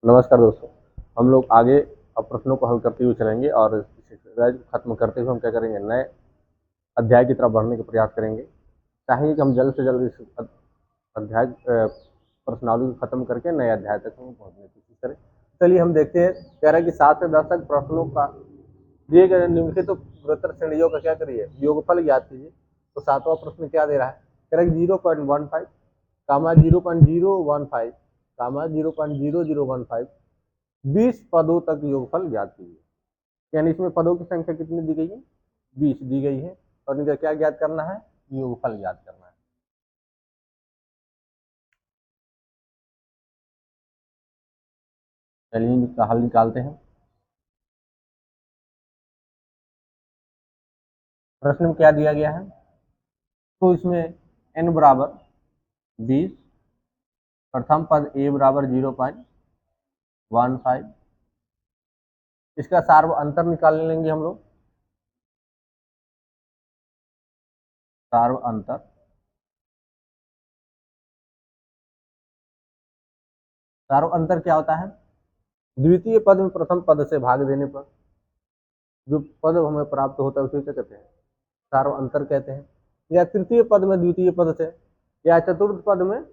नमस्कार दोस्तों। हम लोग आगे अब प्रश्नों को हल करते हुए चलेंगे और इस एक्सरसाइज को खत्म करते हुए हम क्या करेंगे, नए अध्याय की तरफ बढ़ने का प्रयास करेंगे। चाहेंगे कि हम जल्द से जल्द इस अध्याय प्रश्नावली को खत्म करके नए अध्याय तक हम पहुंचने की कोशिश करें। चलिए हम देखते हैं। कह रहा है कि 7 से 10 तक प्रश्नों का दिए गए निम्नलिखित तो गुणोत्तर श्रेणियों का क्या करिए, योगफल ज्ञात कीजिए। तो 7वां प्रश्न क्या दे रहा है, कह रहा है 0.15 कामा 0.015 कामा 0.0015 20 पदों तक योगफल ज्ञात कीजिए। यानी इसमें पदों की संख्या कितनी दी गई है, 20 दी गई है और इनका क्या ज्ञात करना है, योगफल ज्ञात करना है। चलिए इसका हल निकालते हैं। प्रश्न में क्या दिया गया है, तो इसमें n बराबर 20, प्रथम पद a बराबर 0.15, इसका सार्व अंतर निकाल लेंगे हम लोग। सार्व अंतर सार्व अंतर क्या होता है, द्वितीय पद में प्रथम पद से भाग देने पर जो पद हमें प्राप्त होता है उसे क्या कहते हैं, सार्व अंतर कहते हैं। या तृतीय पद में द्वितीय पद से, या चतुर्थ पद में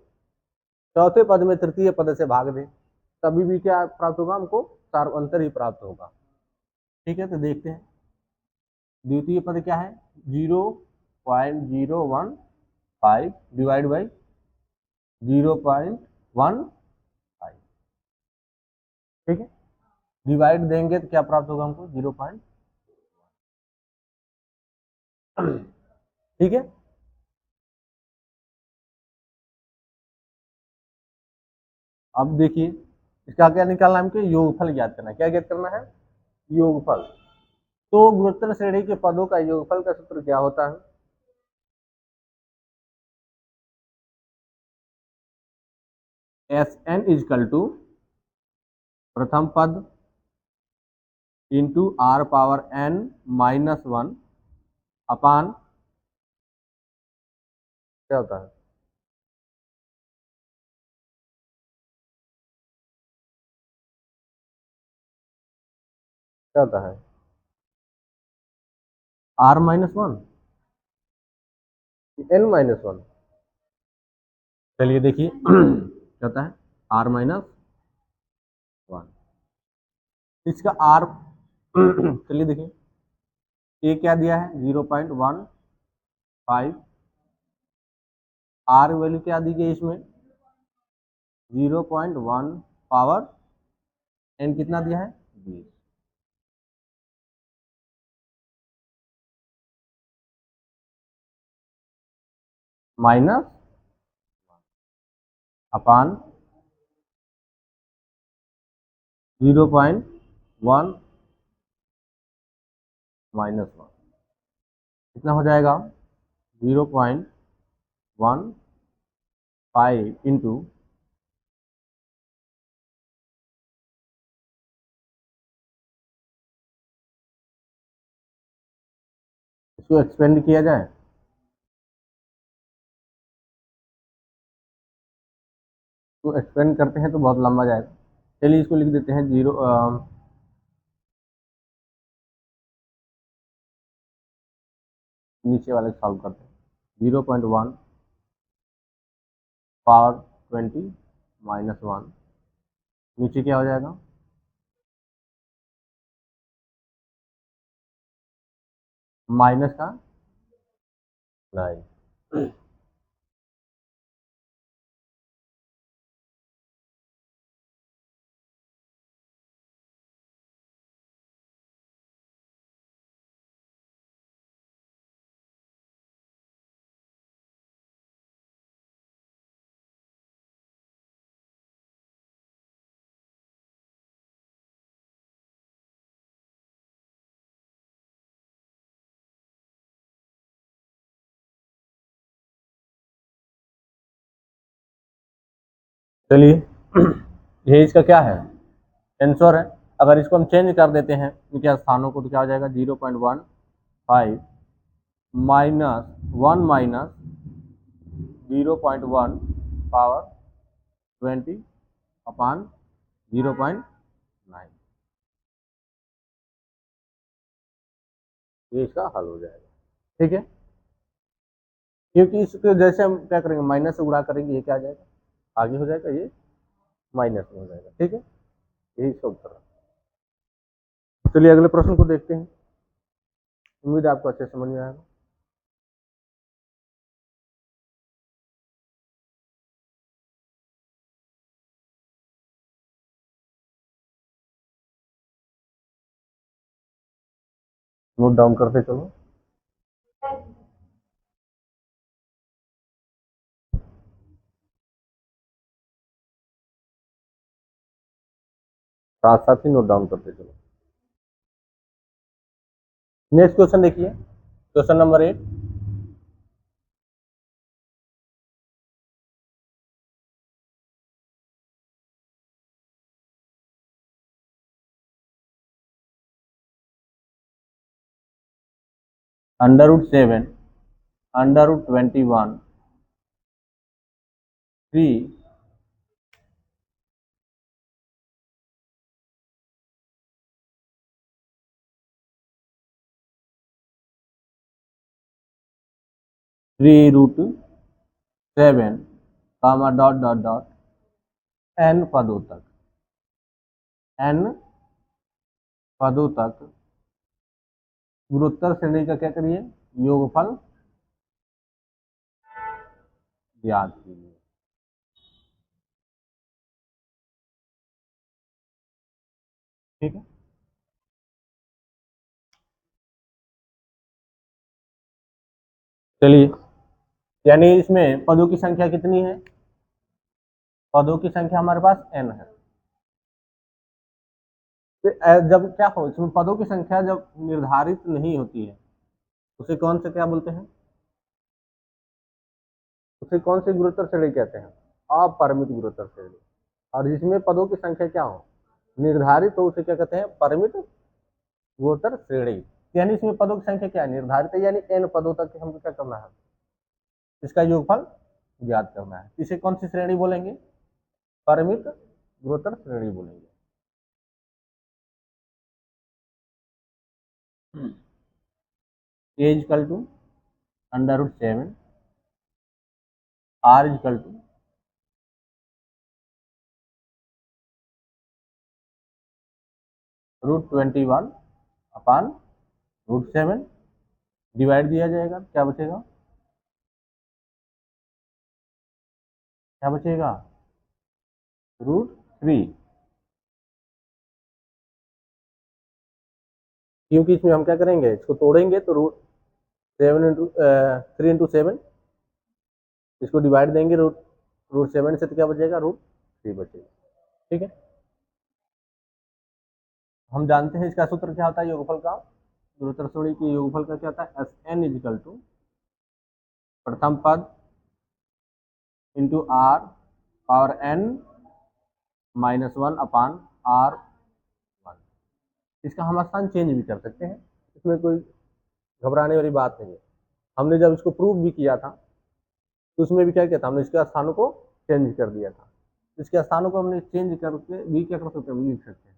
चौथे पद में तृतीय पद से भाग दे, तभी भी क्या प्राप्त होगा, हमको सार्व अंतर ही प्राप्त होगा। ठीक है, तो देखते हैं। द्वितीय पद क्या है, 0.015 डिवाइड बाई 0.15। ठीक है, डिवाइड देंगे तो क्या प्राप्त होगा हमको, 0. ठीक है, अब देखिए इसका क्या निकालना है, हमको योगफल ज्ञात करना है। क्या ज्ञात करना है, योगफल। तो गुणोत्तर श्रेणी के पदों का योगफल का सूत्र क्या होता है, Sn इजकल टू प्रथम पद इंटू r पावर n -1 अपान क्या होता है, क्या होता है, r -1 n-1। चलिए देखिए क्या होता है, r-1। इसका r चलिए देखिए, ये क्या दिया है 0.15, r वैल्यू क्या दी गई इसमें 0.1 पावर n कितना दिया है 20, माइनस अपान 0.1 -1 कितना हो जाएगा 0.15 इंटू इसको एक्सपेंड किया जाए तो एक्सपेंड करते हैं तो बहुत लंबा जाएगा। चलिए इसको लिख देते हैं 0, नीचे वाले सॉल्व करते हैं। 0.1 पावर 20 -1, नीचे क्या हो जाएगा माइनस का 9। चलिए ये इसका क्या है, आंसर है। अगर इसको हम चेंज कर देते हैं इनके स्थानों को तो क्या हो जाएगा 0.15 -1 माइनस 0.1 पावर 20 अपान 0.9, ये इसका हल हो जाएगा। ठीक है, क्योंकि इसको जैसे हम क्या करेंगे, माइनस से गुणा करेंगे, ये क्या आ जाएगा, आगे हो जाएगा, ये माइनस में हो जाएगा। ठीक है, यही इसका उत्तर है। चलिए अगले प्रश्न को देखते हैं। उम्मीद है आपको अच्छे समझ में आएगा। नोट डाउन करते चलो। साथ साथ ही नोट डाउन करते चलो। नेक्स्ट क्वेश्चन देखिए, क्वेश्चन नंबर 8। √7, √21, 3, 3√7, कामा डॉट डॉट डॉट n पदों तक, n पदों तक गुणोत्तर श्रेणी का क्या करिए, योगफल ज्ञात कीजिए। ठीक है, चलिए, यानी इसमें पदों की संख्या कितनी है, पदों की संख्या हमारे पास n है। तो जब क्या हो, इसमें पदों की संख्या जब निर्धारित नहीं होती है, उसे कौन से क्या बोलते हैं, उसे कौन सी गुणोत्तर श्रेणी कहते हैं, अपरिमित गुणोत्तर श्रेणी। और जिसमें पदों की संख्या क्या हो, निर्धारित हो, उसे क्या कहते हैं, परिमित गुणोत्तर श्रेणी। यानी इसमें पदों की संख्या क्या है, निर्धारित है, यानी n पदों तक हमको क्या करना है, इसका योगफल ज्ञात करना है। इसे कौन सी श्रेणी बोलेंगे, परिमित गुणोत्तर श्रेणी बोलेंगे। a equal to √7, r equal to √21 अपान √7, डिवाइड दिया जाएगा, क्या बचेगा, क्या बचेगा, √3। क्योंकि इसमें हम क्या करेंगे, इसको तोड़ेंगे तो √3 × 7, इसको डिवाइड देंगे √7 से, तो क्या बचेगा, √3 बचेगा। ठीक है, हम जानते हैं इसका सूत्र क्या होता है, योगफल का, गुणोत्तर श्रेणी की योगफल का क्या होता है, Sn इक्वल टू प्रथम पद इंटू r पावर n -1 अपान r1। इसका हम स्थान चेंज भी कर सकते हैं, इसमें कोई घबराने वाली बात नहीं है। हमने जब इसको प्रूव भी किया था, तो उसमें भी क्या किया था, हमने इसके स्थानों को चेंज कर दिया था। इसके स्थानों को हमने चेंज करके भी क्या कर सकते हैं, लिख सकते हैं।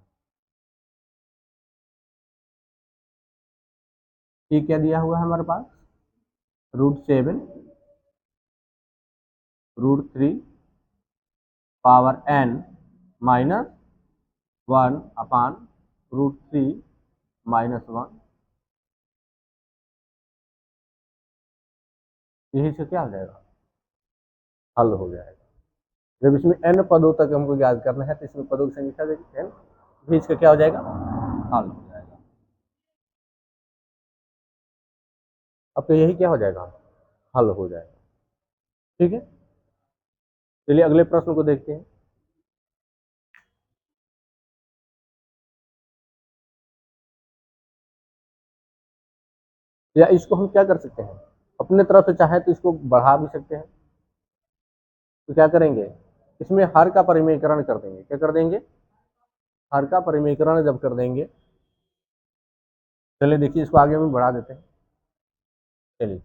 ये क्या दिया हुआ है हमारे पास, √7, √3 पावर n -1 अपान √3 -1। यही से क्या हो जाएगा, हल हो जाएगा। जब इसमें n पदों तक हमको याद करना है, तो इसमें पदों की संख्या देखिए n, भी इसका क्या हो जाएगा, हल हो जाएगा। अब तो यही क्या हो जाएगा, हल हो जाएगा। ठीक है, चलिए अगले प्रश्न को देखते हैं। या इसको हम क्या कर सकते हैं, अपने तरफ से चाहे तो इसको बढ़ा भी सकते हैं। तो क्या करेंगे, इसमें हर का परिमेयकरण कर देंगे, क्या कर देंगे, हर का परिमेयकरण जब कर देंगे, चलिए देखिए इसको आगे में बढ़ा देते हैं। चलिए,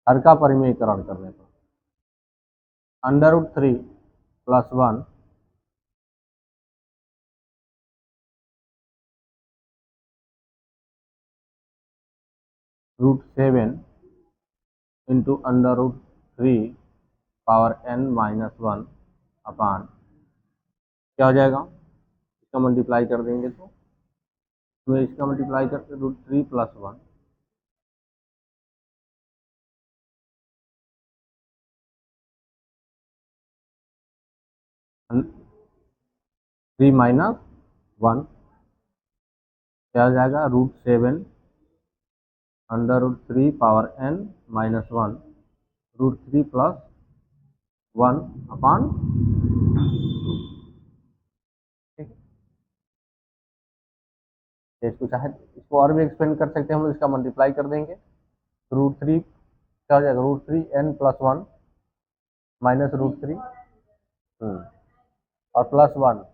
हर का परिमेयकरण करने पर √3 + 1 √7 इंटू √3 पावर n-1 अपान क्या हो जाएगा, इसका मल्टीप्लाई कर देंगे तो इसका मल्टीप्लाई करके √3 + 1 3 - 1 क्या हो जाएगा, √7 √3 पावर n-1 √3 + 1 अपान 2। ठीक है, इसको चाहे इसको और भी एक्सपेंड कर सकते हैं हम लोग, इसका मल्टीप्लाई कर देंगे √3 क्या हो जाएगा, √3n+1 -√3 और +1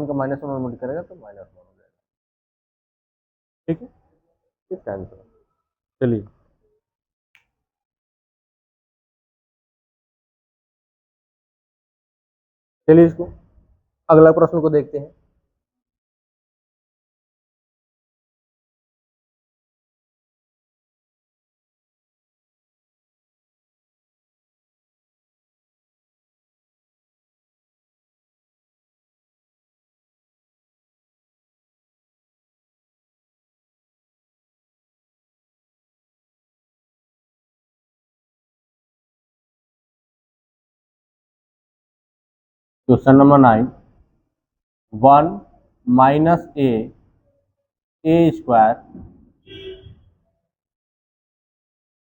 का -1 मल्टी करेगा तो -1 हो जाएगा। ठीक है, इसका आंसर। चलिए इसको अगला प्रश्न को देखते हैं। Question number 9, 1 - a square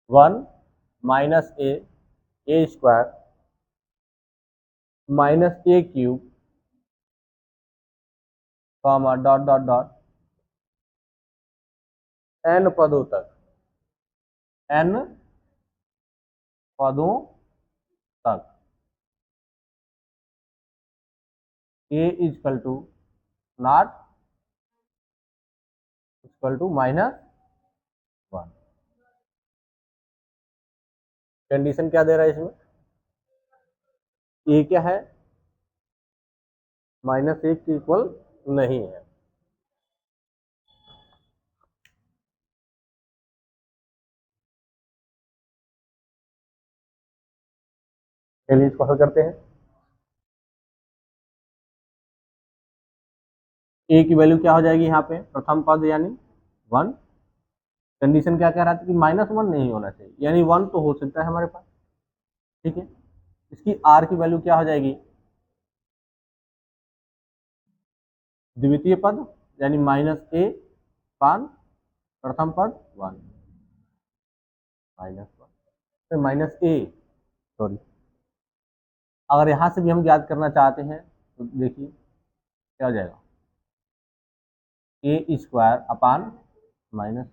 1 - a square -a cube comma dot dot dot n पदों तक, n पदों तक a equal to not equal to -1। Condition क्या दे रहा है इसमें, a क्या है, -1 के इक्वल नहीं है। चलिए इसको हल करते हैं। a की वैल्यू क्या हो जाएगी यहाँ पे, प्रथम पद यानी 1। कंडीशन क्या कह रहा था कि -1 नहीं होना चाहिए, यानी 1 तो हो सकता है हमारे पास। ठीक है, इसकी r की वैल्यू क्या हो जाएगी, द्वितीय पद यानी -a पान प्रथम पद 1 -1 सॉरी। अगर यहाँ से भी हम ज्ञात करना चाहते हैं तो देखिए क्या हो जाएगा, a स्क्वायर अपान माइनस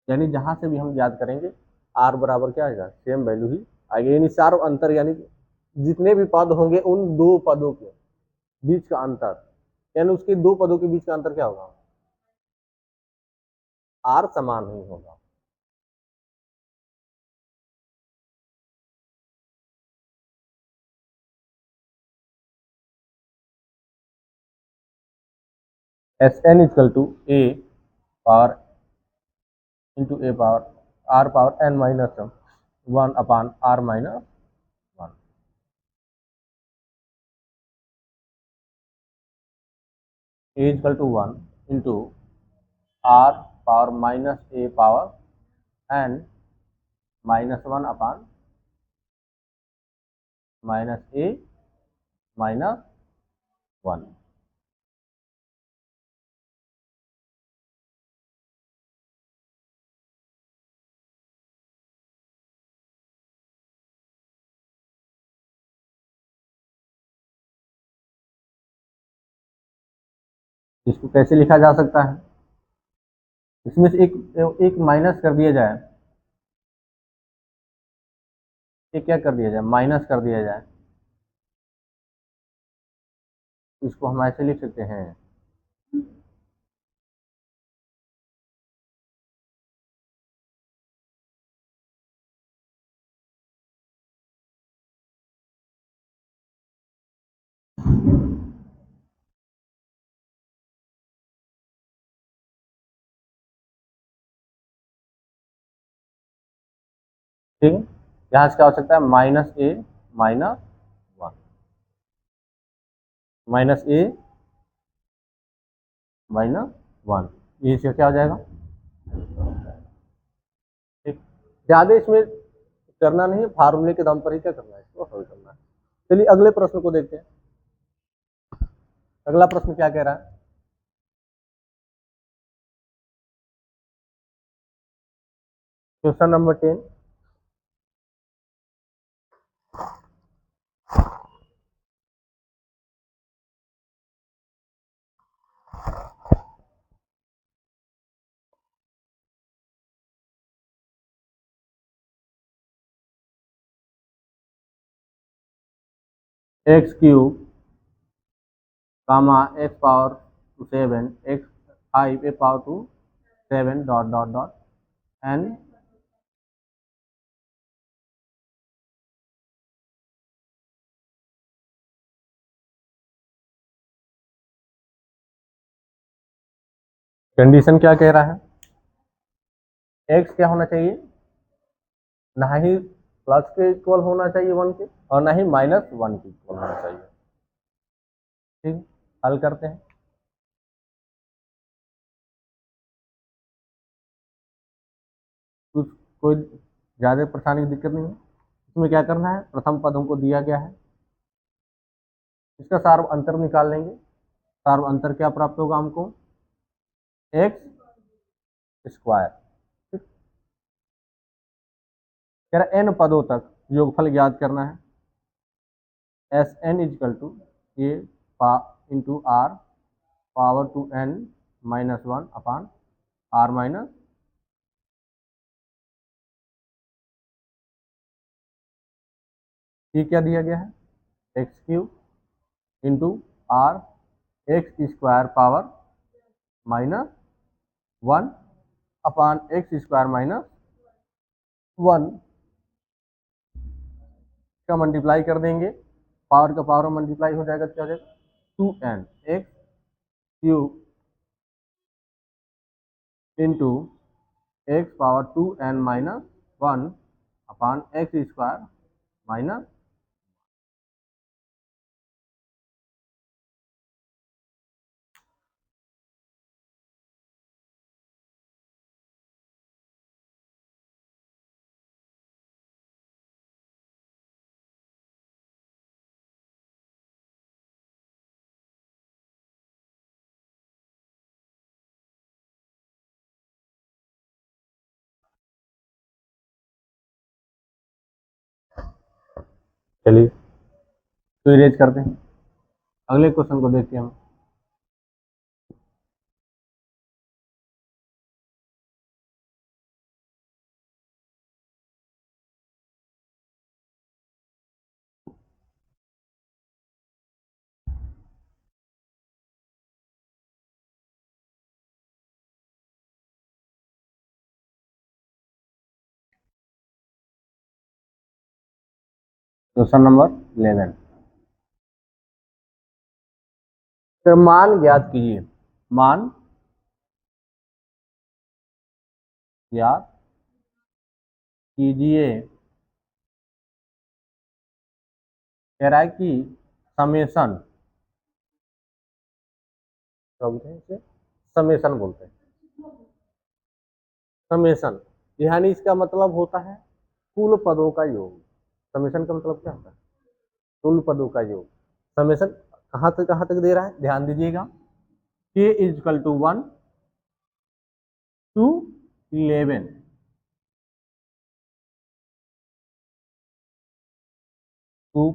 यानी जहां से भी हम ज्ञात करेंगे r बराबर क्या आएगा, सेम वैल्यू ही आएगी, यानी चार अंतर यानी जितने भी पद होंगे उन दो पदों के बीच का अंतर, यानी उसके दो पदों के बीच का अंतर क्या होगा, r समान ही होगा। Sn equal to a power into a power r power n-1 upon r-1 a equal to 1 into r power -a power n-1 upon -a-1। इसको कैसे लिखा जा सकता है, इसमें से एक माइनस कर दिया जाए, एक क्या कर दिया जाए, माइनस कर दिया जाए, इसको हम ऐसे लिख सकते हैं ठीक है, यहाँ से क्या हो सकता है माइनस ए माइनस वन, माइनस ए माइनस वन, ये क्या हो जाएगा। ठीक, ज्यादा इसमें करना नहीं है, फार्मूले के दम पर ही क्या करना है, इसको हल करना है। चलिए अगले प्रश्न को देखते हैं। अगला प्रश्न क्या कह रहा है, question number 10। X cube comma X power to 7 X 5 A power to 7 dot dot dot N condition क्या कह रहा है, एक्स क्या होना चाहिए, ना ही प्लस के इक्वल होना चाहिए 1 के, और ना ही माइनस 1 के इक्वल होना चाहिए। ठीक, हल करते हैं। कुछ कोई ज़्यादा परेशानी की दिक्कत नहीं है। इसमें क्या करना है, प्रथम पद हमको दिया गया है, इसका सार्व अंतर निकाल लेंगे। सार्व अंतर क्या प्राप्त होगा हमको, एक्स स्क्वायर। ठीक, कह रहा एन पदों तक योगफल ज्ञात करना है। S N equal to A into R power to N minus one upon R minus, ये क्या दिया गया है, X cube into R X square power minus one upon X square minus one का मल्टीप्लाई कर देंगे, पावर का power multiply हो जाएगा, क्या हो जाएगा 2n x cube into x power 2n minus one upon X square minus, चलिए तो इरेज करते हैं, अगले क्वेश्चन को देखते हैं हम। क्वेश्चन नंबर 11, तो मान ज्ञात कीजिए, मान ज्ञात कीजिए, कह रहा है कि समेशन, समेशन बोलते हैं, समेशन यानी इसका मतलब होता है कुल पदों का योग। समेशन का मतलब क्या होता है, कुल पदों का योग। समेशन कहाँ तक दे रहा है, ध्यान दीजिएगा, k equal to 1 to 11 2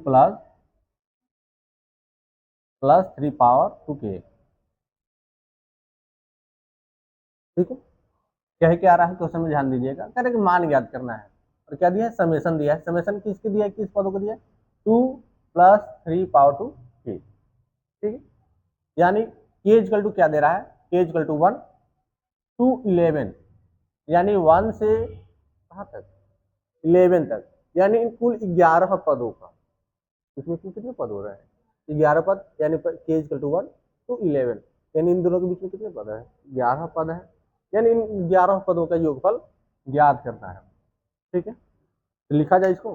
plus 3 power 2k। ठीक है, क्या आ रहा है क्वेश्चन में, ध्यान दीजिएगा, कह रहे कि मान ज्ञात करना है, और क्या दिया है, समेशन दिया है। समेशन किसके दिया है, किस पदों को दिया है, 2 प्लस 3 पावर 2k। ठीक है, यानी k इजकल टू क्या दे रहा है, k इजकल टू 1 टू 11, यानी 1 से कहाँ तक 11 तक, यानी इन कुल 11 पदों का, इसमें कितने पद हो रहे हैं, 11 पद, यानी k इजकल टू 1 टू 11, यानी इन दोनों के बीच में कितने पद है, 11 पद है, यानी इन 11 पदों का योगफल ज्ञात करना है। ठीक है, तो लिखा जाए इसको,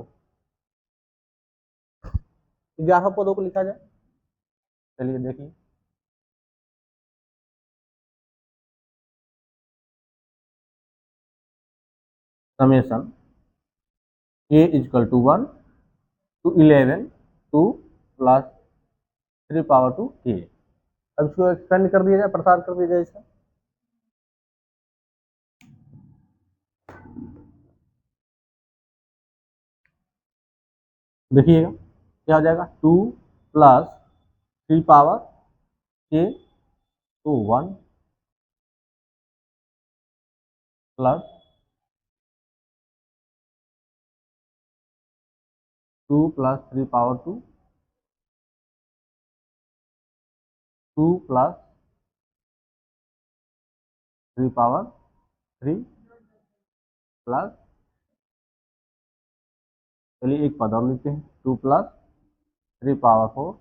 11 पदों को लिखा जाए। चलिए देखिए, summation A equal to 1 to 11 two plus 3 power two K. अब इसको एक्सपेंड कर दिया जाए, प्रसार कर दिया जाए इसका। देखिएगा क्या हो जाएगा, 2 plus 3 power K to 1 plus 2 plus 3 power 2 plus 3 power 3 plus, चलिए एक पद और लिखते हैं, 2 plus 3 power 4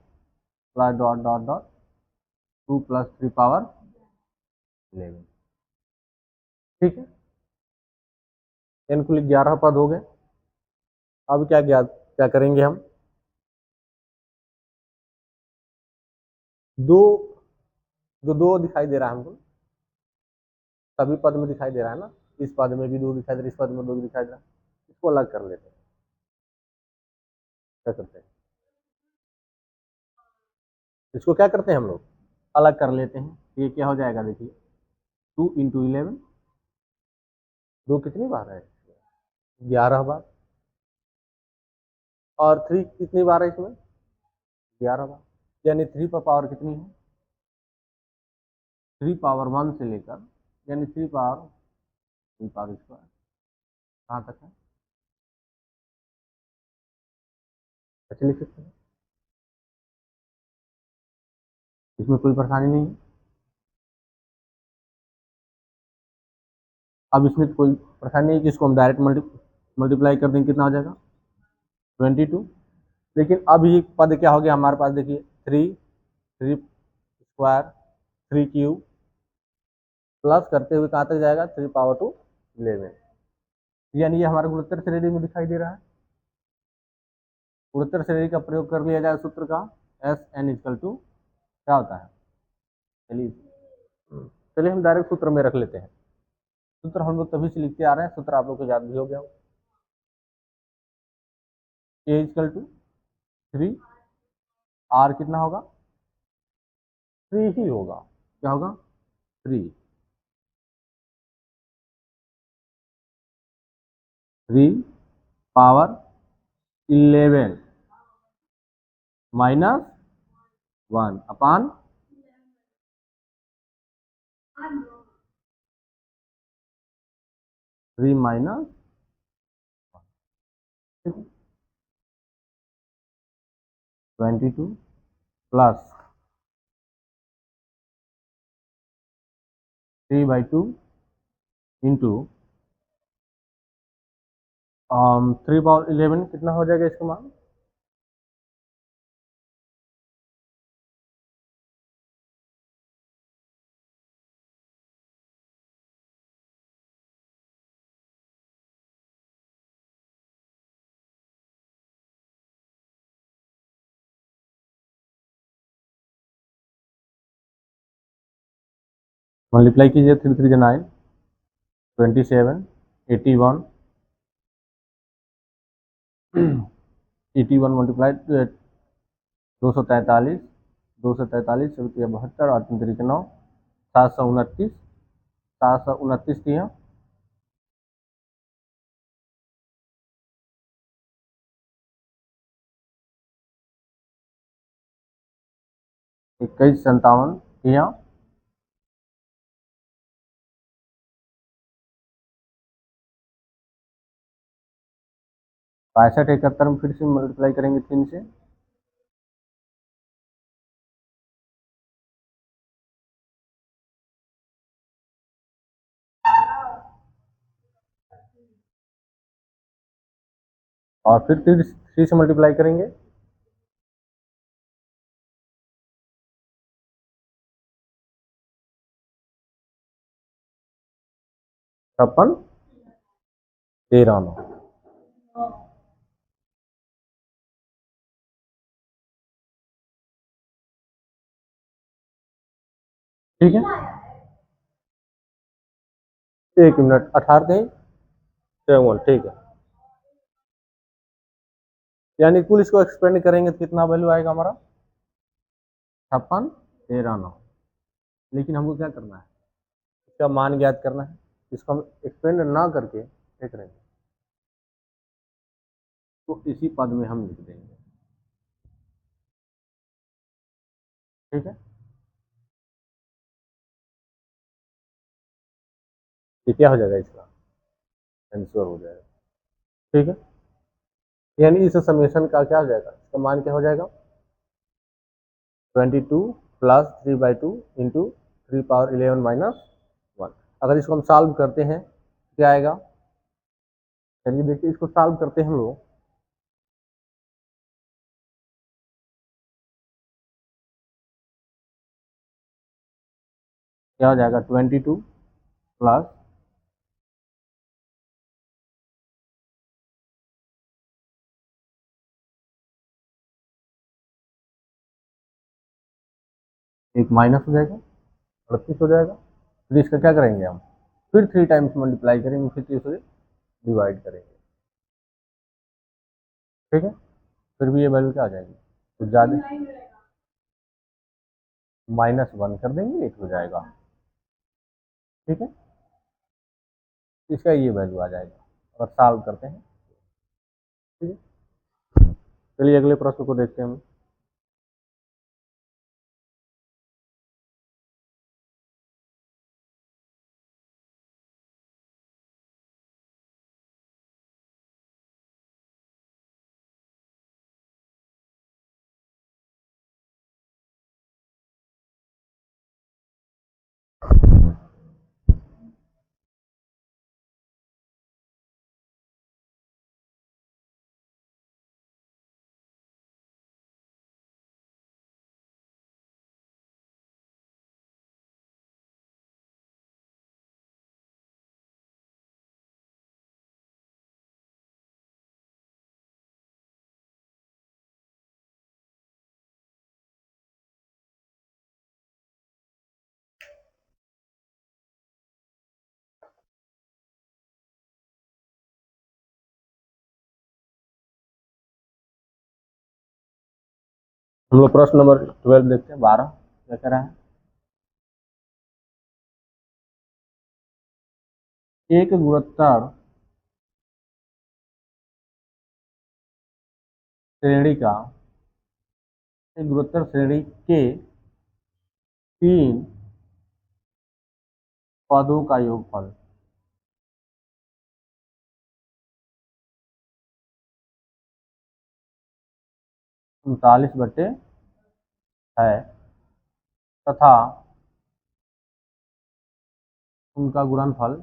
plus dot dot dot 2 plus 3 power 11। ठीक है, इन कुल 11 पद हो गए। अब क्या करेंगे हम, दो जो दो दिखाई दे रहा है हमको, सभी पद में दिखाई दे रहा है ना, इस पद में भी दो दिखाई दे रहा है, इस पद में दो दिखाई दे रहा है, इसको अलग कर लेते हैं। क्या करते हैं, इसको क्या करते हैं हम लोग, अलग कर लेते हैं। ये क्या हो जाएगा, देखिए 2 इंटू 11, दो कितनी बार है, 11 बार, और 3 कितनी बार है इसमें, 11 बार, यानी 3 पर पावर कितनी है, 3 पावर 1 से लेकर, यानी 3 पावर स्क्वायर, कहाँ तक है, ऐसे लिख सकते हैं, इसमें कोई परेशानी नहीं है। अब इसमें कोई परेशानी नहीं है कि इसको हम डायरेक्ट मल्टीप्लाई कर देंगे, कितना हो जाएगा 22। लेकिन अब ये पद क्या हो गया हमारे पास, देखिए 3 स्क्वायर 3 क्यूब प्लस करते हुए कहाँ तक जाएगा, 3 पावर टू 11, यानी ये हमारे गुणोत्तर श्रेणी में दिखाई दे रहा है। गुणोत्तर श्रेणी का प्रयोग कर लिया जाए सूत्र का, एस एन इक्वल टू क्या होता है, चलिए चलिए हम डायरेक्ट सूत्र में रख लेते हैं। सूत्र हम लोग तभी से लिखते आ रहे हैं, सूत्र आप लोग को याद भी हो गया, ए इक्वल टू 3, आर कितना होगा, 3 ही होगा, क्या होगा 3, 3 पावर 11 माइनस 1 अपान 3 माइनस 22 प्लस 3/2 इंटू 3 पावर 11 कितना हो जाएगा इसका मान, मल्टीप्लाई कीजिए, 3 3 9 27 81 81 मल्टीप्लाई 243 243 रुपया 72 और 3 तरीके 9, 729 729 दिया, 2157 दिया, पैंसठ 71 में फिर से मल्टीप्लाई करेंगे 3 से, और फिर 3 से मल्टीप्लाई करेंगे, छप्पन 13 9, ठीक है, 1 मिनट, 18 ठीक है। यानी कुल इसको एक्सपेंड करेंगे तो कितना वैल्यू आएगा हमारा, 56, 13, 9। लेकिन हमको क्या करना है, इसका मान ज्ञात करना है। इसको हम एक्सपेंड ना करके क्या करेंगे, तो इसी पद में हम लिख देंगे। ठीक है, ये क्या हो जाएगा, इसका आंसर हो जाएगा। ठीक है, यानी इस समेशन का क्या हो जाएगा, इसका मान क्या हो जाएगा, 22 प्लस 3/2 इंटू 3^11 - 1। अगर इसको हम सॉल्व करते हैं क्या आएगा, चलिए देखिए इसको सॉल्व करते हैं हम लोग। क्या हो जाएगा, 22 प्लस 1 माइनस हो जाएगा, 38 हो जाएगा। फिर इसका क्या करेंगे हम, फिर 3 टाइम्स मल्टीप्लाई करेंगे, फिर 3 से डिवाइड करेंगे। ठीक है, फिर भी ये वैल्यू क्या आ जाएगी, कुछ ज़्यादा, -1 कर देंगे, 8 हो जाएगा। ठीक है, इसका ये वैल्यू आ जाएगा और सॉल्व करते हैं। ठीक है, चलिए अगले प्रश्न को देखते हैं हम। हम लोग प्रश्न नंबर 12 देखते हैं, 12 क्या कह रहा है, एक गुणोत्तर श्रेणी का, एक गुणोत्तर श्रेणी के 3 पदों का योगफल 39/, है तथा उनका गुणनफल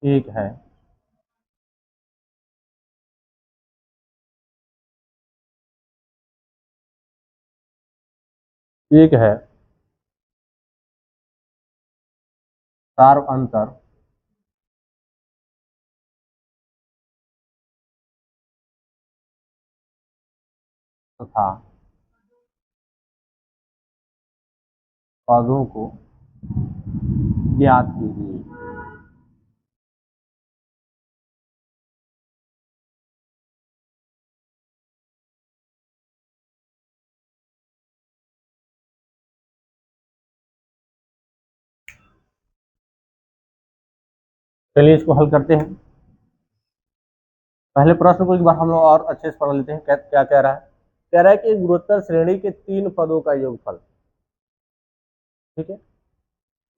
1 है। एक है सार्व अंतर तथा पदों को ज्ञात कीजिए। चलिए इसको हल करते हैं। पहले प्रश्न को एक बार हम लोग और अच्छे से पढ़ लेते हैं, क्या क्या कह रहा है। कह रहा है कि गुणोत्तर श्रेणी के 3 पदों का योगफल। ठीक है,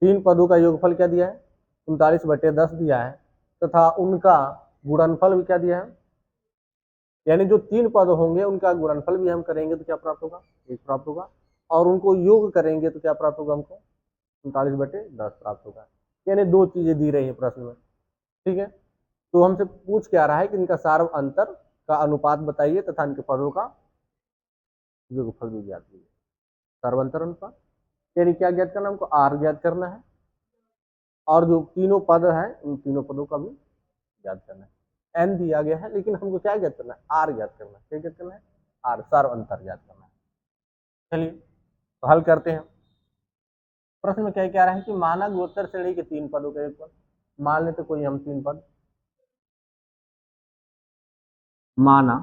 3 पदों का योगफल क्या दिया है, 39/10 दिया है तथा उनका गुणनफल भी क्या दिया है, यानी जो 3 पद होंगे उनका गुणनफल भी हम करेंगे तो क्या प्राप्त होगा, 1 प्राप्त होगा, और उनको योग करेंगे तो क्या प्राप्त होगा हमको, 39/10 प्राप्त होगा। यानी 2 चीजें दी रही है प्रश्न में। ठीक है, तो हमसे पूछ क्या रहा है कि इनका सार्व अंतर का अनुपात बताइए तथा इनके पदों का योगफल भी ज्ञात कीजिए। सार्वंतर अनुपात यानी क्या ज्ञात करना, हमको आर ज्ञात करना है और जो तीनों पद हैं उन तीनों पदों का भी ज्ञात करना है। n दिया गया है, लेकिन हमको क्या ज्ञात करना है, r ज्ञात करना है। क्या ज्ञात करना है, r, सर्व अंतर ज्ञात करना है। चलिए तो हल करते हैं। प्रश्न में क्या कह रहा है कि माना गुणोत्तर श्रेणी के 3 पदों का एक पद, मान लेते कोई हम 3 पद, माना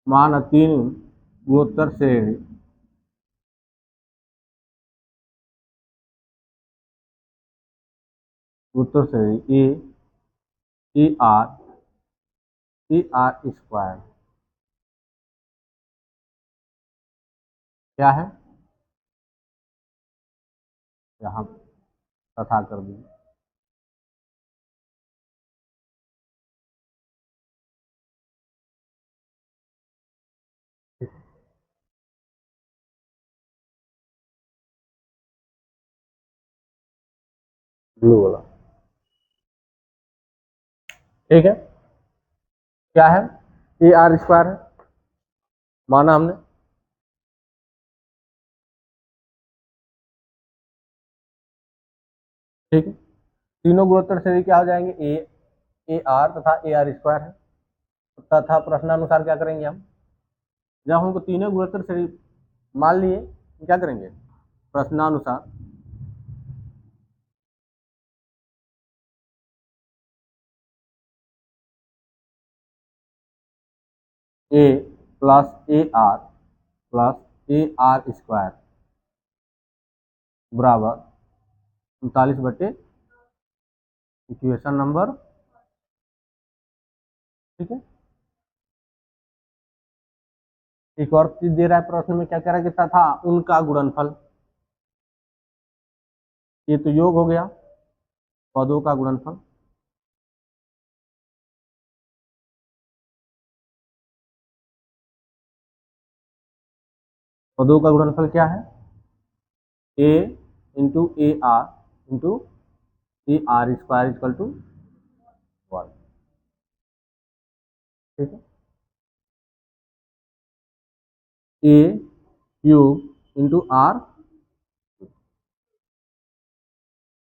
माना 3 गुणोत्तर श्रेणी गुणोत्तर श्रेणी ए आर स्क्वायर क्या है, यहाँ तथा कर दीजिए। ब्लू वाला ठीक है, क्या है, ए आर स्क्वायर है, माना हमने, ठीक है। तीनों गुणोत्तर श्रेणी क्या हो जाएंगे, ए आर तथा ए आर स्क्वायर है, तथा प्रश्नानुसार क्या करेंगे हम, जब हमको तीनों गुणोत्तर श्रेणी मान लिए, क्या करेंगे, प्रश्नानुसार ए प्लस ए आर स्क्वायर बराबर 39/, इक्वेशन नंबर, ठीक है। एक और चीज दे रहा है प्रश्न में, क्या कह रहा है कि तथा उनका गुणनफल, ये तो योग हो गया पदों का गुणनफल, पदों का गुणनफल क्या है, A into A R square equal to 1, ठीक है। A cube into R,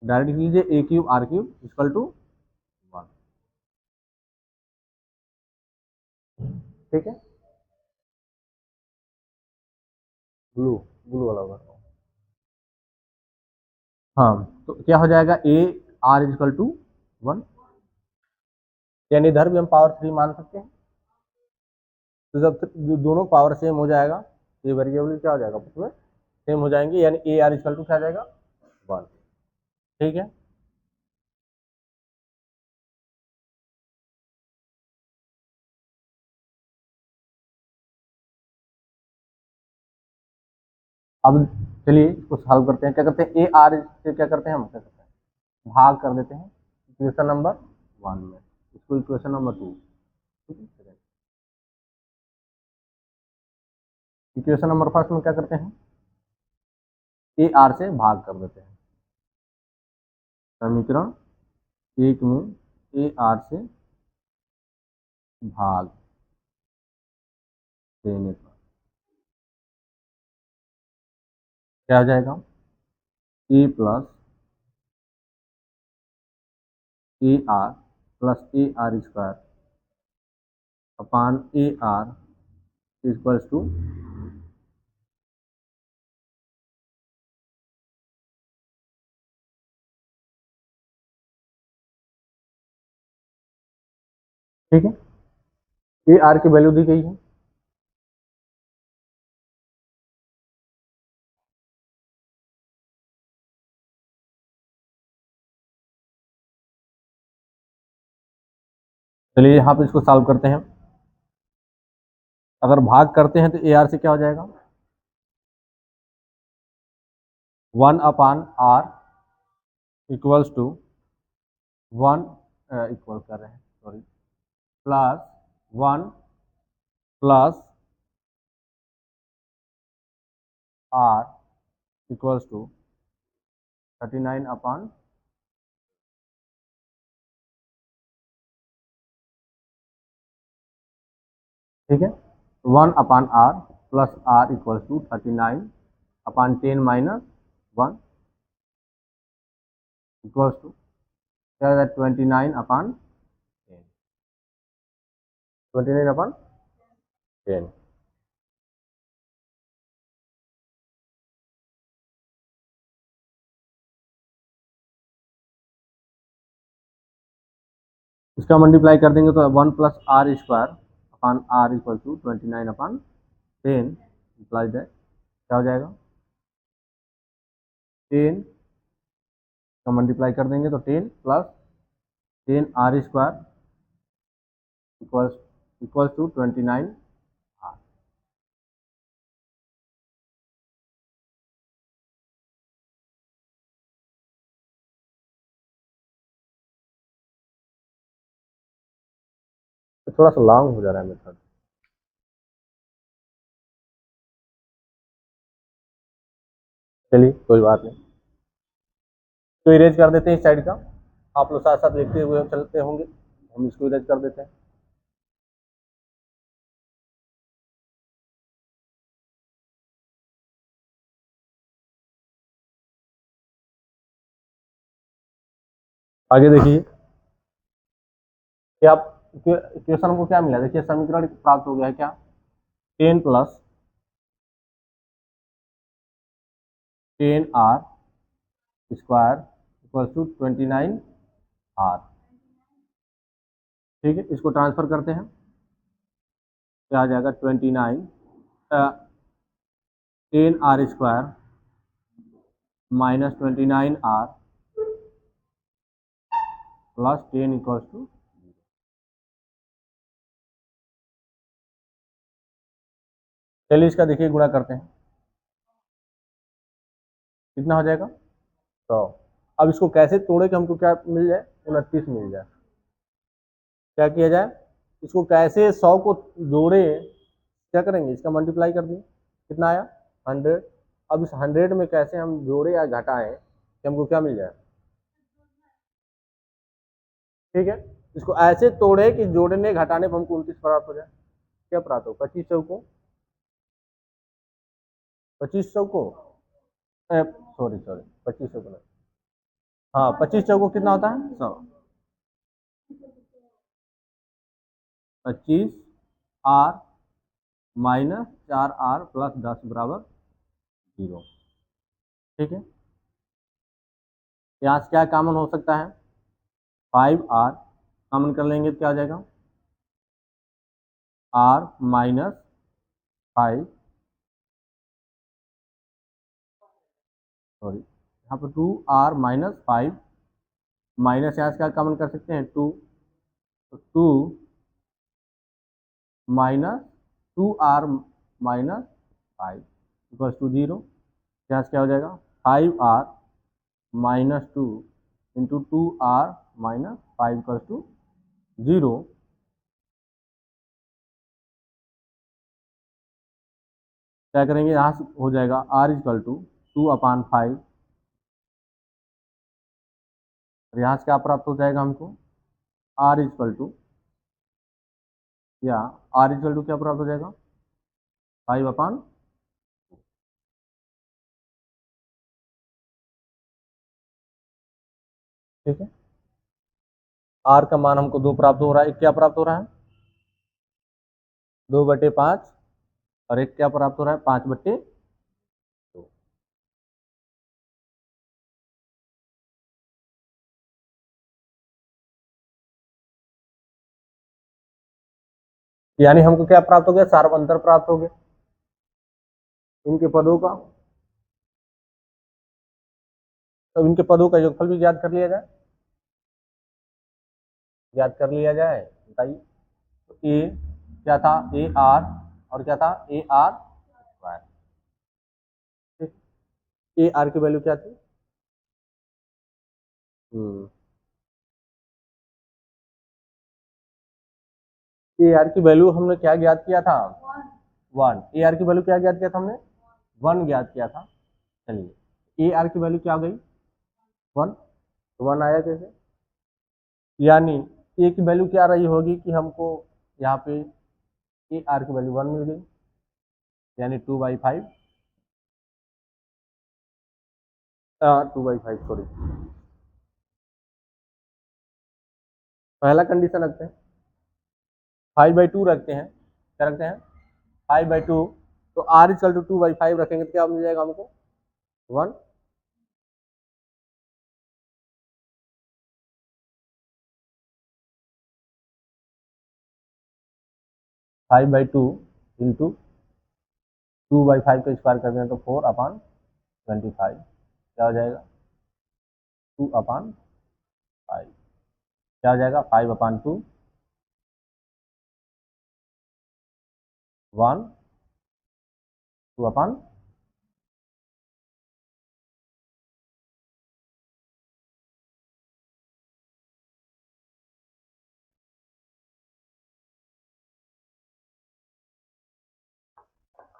direct लीजिए, A cube R cube equal to 1, ठीक है। ब्लू ब्लू वाला होगा, हाँ, तो क्या हो जाएगा, ए आर इक्वल टू 1, यानी इधर भी हम पावर 3 मान सकते हैं। तो जब दोनों पावर सेम हो जाएगा, ये वेरिएबल क्या हो जाएगा, उसमें सेम हो जाएंगे, यानी ए आर इक्वल टू क्या आ जाएगा, 1, ठीक है। अब चलिए इसको सॉल्व करते हैं, क्या करते हैं, ए आर से क्या करते हैं, हम क्या करते हैं, भाग कर देते हैं इक्वेशन नंबर 1 में, इसको इक्वेशन नंबर 2, ठीक है। इक्वेशन नंबर फर्स्ट में क्या करते हैं, ए आर से भाग कर देते हैं, समीकरण 1 में ए आर से भाग देने पर क्या हो जाएगा, A plus A R plus A R square upon A R equals to, ठीक है। ए आर की वैल्यू दी गई है, चलिए यहाँ पे इसको सॉल्व करते हैं। अगर भाग करते हैं तो ए आर से क्या हो जाएगा, 1 upon R equals to 1, equal कर रहे हैं, sorry, plus 1 plus R equals to 39 upon, ठीक है, 1 upon R plus R equals to 39 upon 10 minus 1 equals to क्या है 29 अपॉन 10, 29 अपॉन 10। इसका मल्टीप्लाई कर देंगे तो 1 plus R square upon R equal to 29 upon 10 implies that क्या हो जाएगा 10 का मल्टीप्लाई कर देंगे तो 10 plus 10 R square equals to 29 R. तो थोड़ा सा लॉन्ग हो जा रहा है मेथड। चलिए कोई बात नहीं, तो इरेज कर देते हैं इस साइड का, आप लोग साथ साथ लिखते हुए चलते होंगे, हम इसको इरेज कर देते हैं। आगे देखिए कि आप इक्वेशन को क्या मिला, देखिए समीकरण प्राप्त हो गया है क्या 10 plus 10 R square equal to 29 R. ठीक है, इसको ट्रांसफर करते हैं, क्या आ जाएगा 29 10 R square minus 29 R plus 10 equals to. चलिए इसका देखिए गुणा करते हैं, कितना हो जाएगा 100। अब इसको कैसे तोड़े कि हमको क्या मिल जाए 29 मिल जाए, क्या किया जाए इसको कैसे 100 को जोड़े, क्या करेंगे इसका मल्टीप्लाई कर दिए, कितना आया 100। अब इस 100 में कैसे हम जोड़े या घटाएं कि हमको क्या मिल जाए। ठीक है, इसको ऐसे तोड़े कि जोड़ने घटाने पर हमको 29 प्राप्त हो जाए। क्या प्राप्त हो 2500 को 2500 को सॉरी सॉरी 2500 को नहीं, हाँ 2500 को कितना होता है 100, 25 आर माइनस 4 आर प्लस 10 बराबर 0। ठीक है, यहाँ से क्या कॉमन हो सकता है 5 आर कॉमन कर लेंगे तो क्या हो जाएगा आर माइनस 5 सॉरी यहाँ पर 2 आर माइनस 5 माइनस यहाँ से क्या कॉमन कर सकते हैं 2, तो 2 minus 2 R minus 5 equals to 0। यहाँ से क्या हो जाएगा 5 R minus 2 into 2 R minus 5 equals to 0। क्या करेंगे यहाँ से हो जाएगा आर इक्वल टू 2/5 और यहाँ से क्या प्राप्त हो जाएगा हमको आर इक्वल टू या आर इक्वल टू क्या प्राप्त हो जाएगा 5/। ठीक है, आर का मान हमको 2 प्राप्त हो रहा है, एक क्या प्राप्त हो रहा है 2/5 और एक क्या प्राप्त हो रहा है 5/2। यानी हमको क्या प्राप्त हो गया सार्वंतर प्राप्त हो गया इनके पदों का। तो इनके पदों का योगफल भी ज्ञात कर लिया जाए, ज्ञात कर लिया जाए बताइए। तो ए क्या था ए आर और क्या था ए आर स्क्वायर। ए आर की वैल्यू क्या थी ए आर की वैल्यू हमने क्या ज्ञात किया था 1। ए आर की वैल्यू क्या ज्ञात किया था हमने 1 ज्ञात किया था। चलिए ए आर की वैल्यू क्या आ गई 1, तो 1 आया कैसे, यानी ए की वैल्यू क्या रही होगी कि हमको यहाँ पे ए आर की वैल्यू 1 मिल गई, यानी 2/5 2/5 सॉरी, पहला कंडीशन रखते हैं 5/2 रखते हैं, क्या रखते हैं 5/2, तो r इक्वल टू 2/5 रखेंगे तो क्या मिल जाएगा हमको 1, 5/2 इंटू 2/5 का स्क्वायर कर दें तो 4/25, क्या हो जाएगा 2/5, क्या हो जाएगा 5/2, 1, 2/,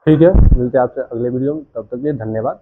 ठीक है। मिलते हैं आपसे अगले वीडियो में, तब तक के लिए धन्यवाद।